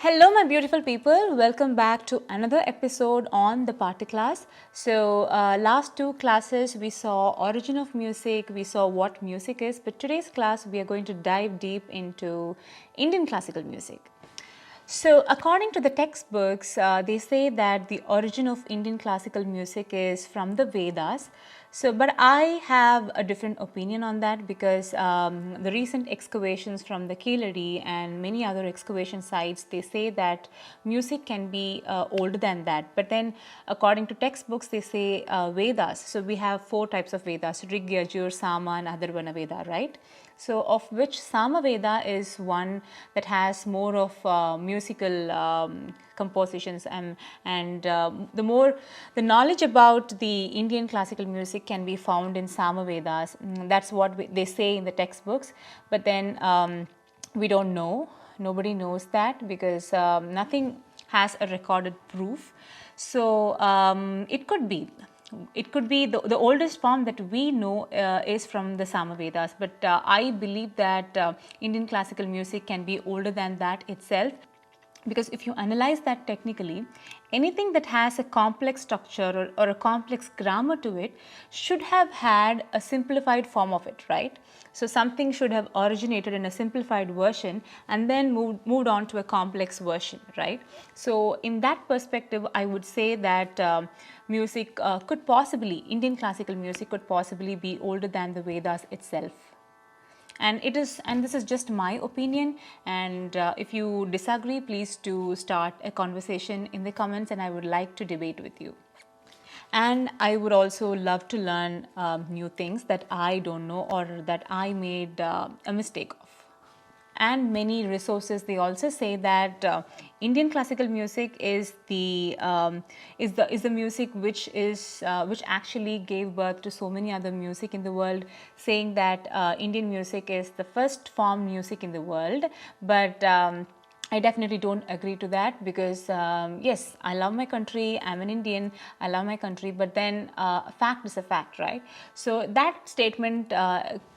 Hello my beautiful people, welcome back to another episode on the Party class. So last two classes we saw origin of music, we saw what music is, but today's class we are going to dive deep into Indian classical music. So according to the textbooks, they say that the origin of Indian classical music is from the Vedas. So, but I have a different opinion on that because the recent excavations from the Keeladi and many other excavation sites, they say that music can be older than that. But then according to textbooks, they say Vedas. So we have four types of Vedas, Rig, Yajur, Sama and Atharvana Veda, right? So of which Samaveda is one that has more of musical compositions and the knowledge about the Indian classical music can be found in Samavedas. That's what they say in the textbooks, but then we don't know. Nobody knows that because nothing has a recorded proof. So it could be the oldest form that we know is from the Samavedas, but I believe that Indian classical music can be older than that itself. Because if you analyze that technically, anything that has a complex structure or a complex grammar to it should have had a simplified form of it, right? So something should have originated in a simplified version and then moved on to a complex version, right? So in that perspective, I would say that music could possibly, Indian classical music could possibly be older than the Vedas itself. And this is just my opinion, and if you disagree, please do start a conversation in the comments and I would like to debate with you. And I would also love to learn new things that I don't know or that I made a mistake of. And many resources, they also say that Indian classical music is the music which actually gave birth to so many other music in the world, saying that Indian music is the first form music in the world. But I definitely don't agree to that because yes, I love my country, I'm an Indian, I love my country, but then a fact is a fact, right? So that statement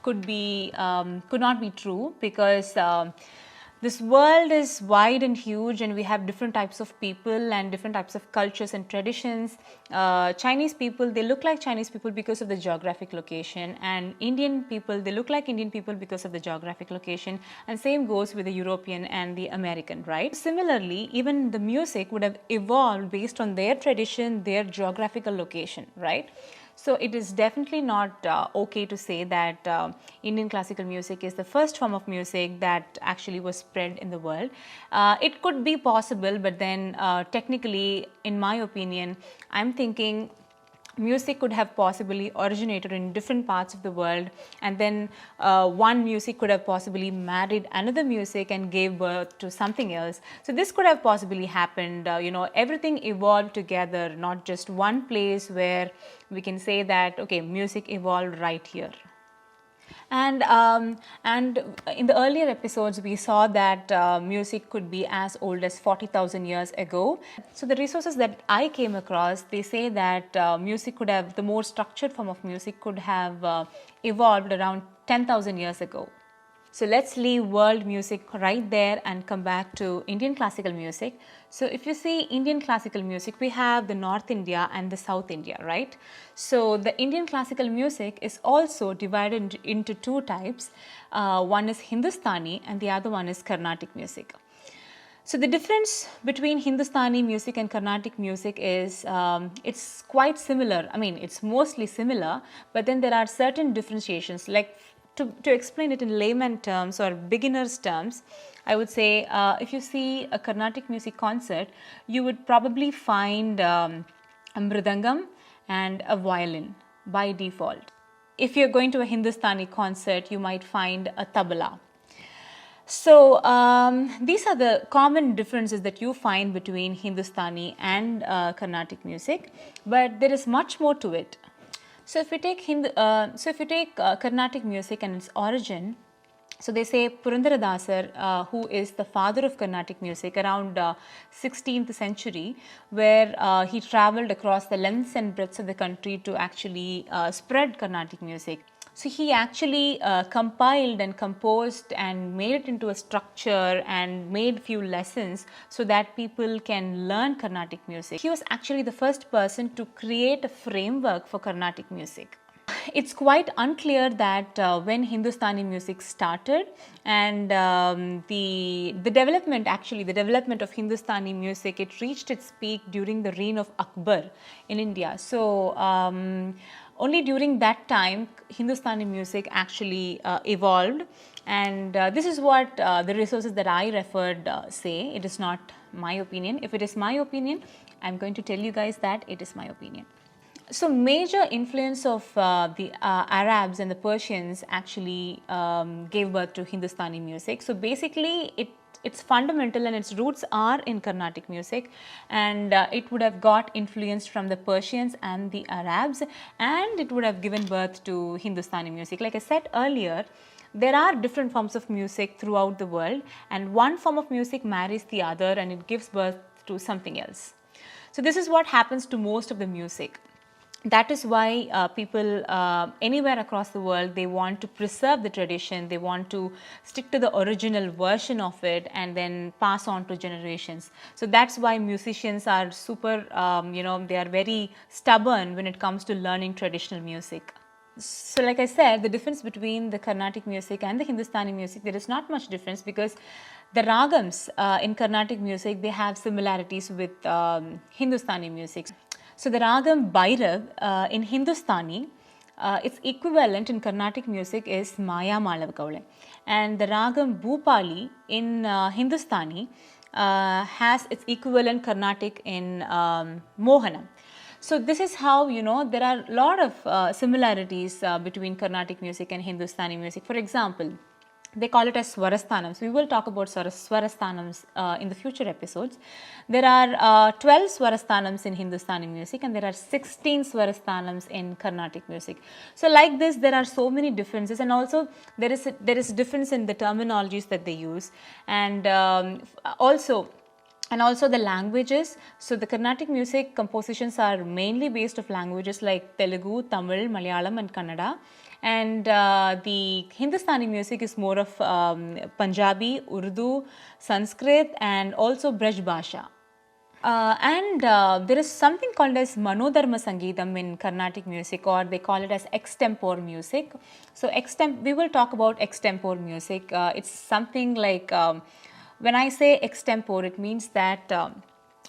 could not be true because this world is wide and huge and we have different types of people and different types of cultures and traditions. Chinese people, they look like Chinese people because of the geographic location, and Indian people, they look like Indian people because of the geographic location, and same goes with the European and the American, right? Similarly, even the music would have evolved based on their tradition, their geographical location, right? So it is definitely not okay to say that Indian classical music is the first form of music that actually was spread in the world. It could be possible, but then technically, in my opinion, I'm thinking music could have possibly originated in different parts of the world, and then one music could have possibly married another music and gave birth to something else. So this could have possibly happened. Everything evolved together, not just one place where we can say that okay, music evolved right here. And in the earlier episodes, we saw that music could be as old as 40,000 years ago. So the resources that I came across, they say that music could have, the more structured form of music could have evolved around 10,000 years ago. So let's leave world music right there and come back to Indian classical music. So if you see Indian classical music, we have the North India and the South India, right? So the Indian classical music is also divided into two types. One is Hindustani and the other one is Carnatic music. So the difference between Hindustani music and Carnatic music is it's quite similar. I mean, it's mostly similar, but then there are certain differentiations. Like to explain it in layman terms or beginner's terms, I would say if you see a Carnatic music concert, you would probably find a mridangam and a violin by default. If you're going to a Hindustani concert, you might find a tabla. So these are the common differences that you find between Hindustani and Carnatic music, but there is much more to it. So if you take Carnatic music and its origin, so they say Purandaradasar, who is the father of Carnatic music around 16th century, where he travelled across the lengths and breadths of the country to actually spread Carnatic music. So he actually compiled and composed and made it into a structure and made few lessons so that people can learn Carnatic music. He was actually the first person to create a framework for Carnatic music. It's quite unclear that when Hindustani music started, and the development of Hindustani music, it reached its peak during the reign of Akbar in India. So only during that time Hindustani music actually evolved, and this is what the resources that I referred say. It is not my opinion. If it is my opinion, I'm going to tell you guys that it is my opinion. So major influence of the Arabs and the Persians actually gave birth to Hindustani music. So basically it's fundamental and its roots are in Carnatic music, and it would have got influence from the Persians and the Arabs, and it would have given birth to Hindustani music. Like I said earlier, there are different forms of music throughout the world, and one form of music marries the other and it gives birth to something else. So this is what happens to most of the music. That is why people anywhere across the world, they want to preserve the tradition, they want to stick to the original version of it and then pass on to generations. So that's why musicians are super, they are very stubborn when it comes to learning traditional music. So like I said, the difference between the Carnatic music and the Hindustani music, there is not much difference, because the ragams in Carnatic music, they have similarities with Hindustani music. So the ragam Bhairav in Hindustani, its equivalent in Carnatic music is Maya Malavagaule, and the ragam Bhupali in Hindustani has its equivalent Carnatic in Mohanam. So this is how, there are a lot of similarities between Carnatic music and Hindustani music. For example, they call it as Swarasthanams. We will talk about Swarasthanams in the future episodes. There are 12 Swarasthanams in Hindustani music, and there are 16 Swarasthanams in Carnatic music. So like this, there are so many differences, and also there is difference in the terminologies that they use, and also the languages. So the Carnatic music compositions are mainly based of languages like Telugu, Tamil, Malayalam and Kannada, and the Hindustani music is more of Punjabi, Urdu, Sanskrit and also Braj Bhasha. There is something called as Manodharma Sangeetam in Carnatic music, or they call it as extempore music. So we will talk about extempore music. It's something like, when I say extempore, it means that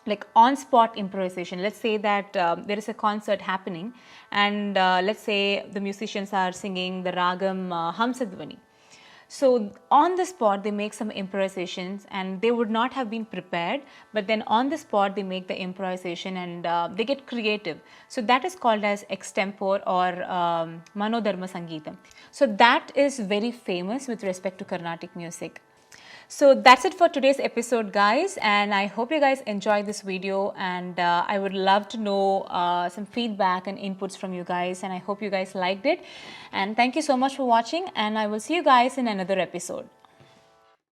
like on-spot improvisation. Let's say that there is a concert happening, and let's say the musicians are singing the ragam Hamsadvani. So on the spot they make some improvisations, and they would not have been prepared, but then on the spot they make the improvisation, and they get creative. So that is called as extempore or Manodharma Sangeetam. So that is very famous with respect to Carnatic music. So that's it for today's episode, guys, and I hope you guys enjoyed this video, and I would love to know some feedback and inputs from you guys, and I hope you guys liked it. And thank you so much for watching, and I will see you guys in another episode.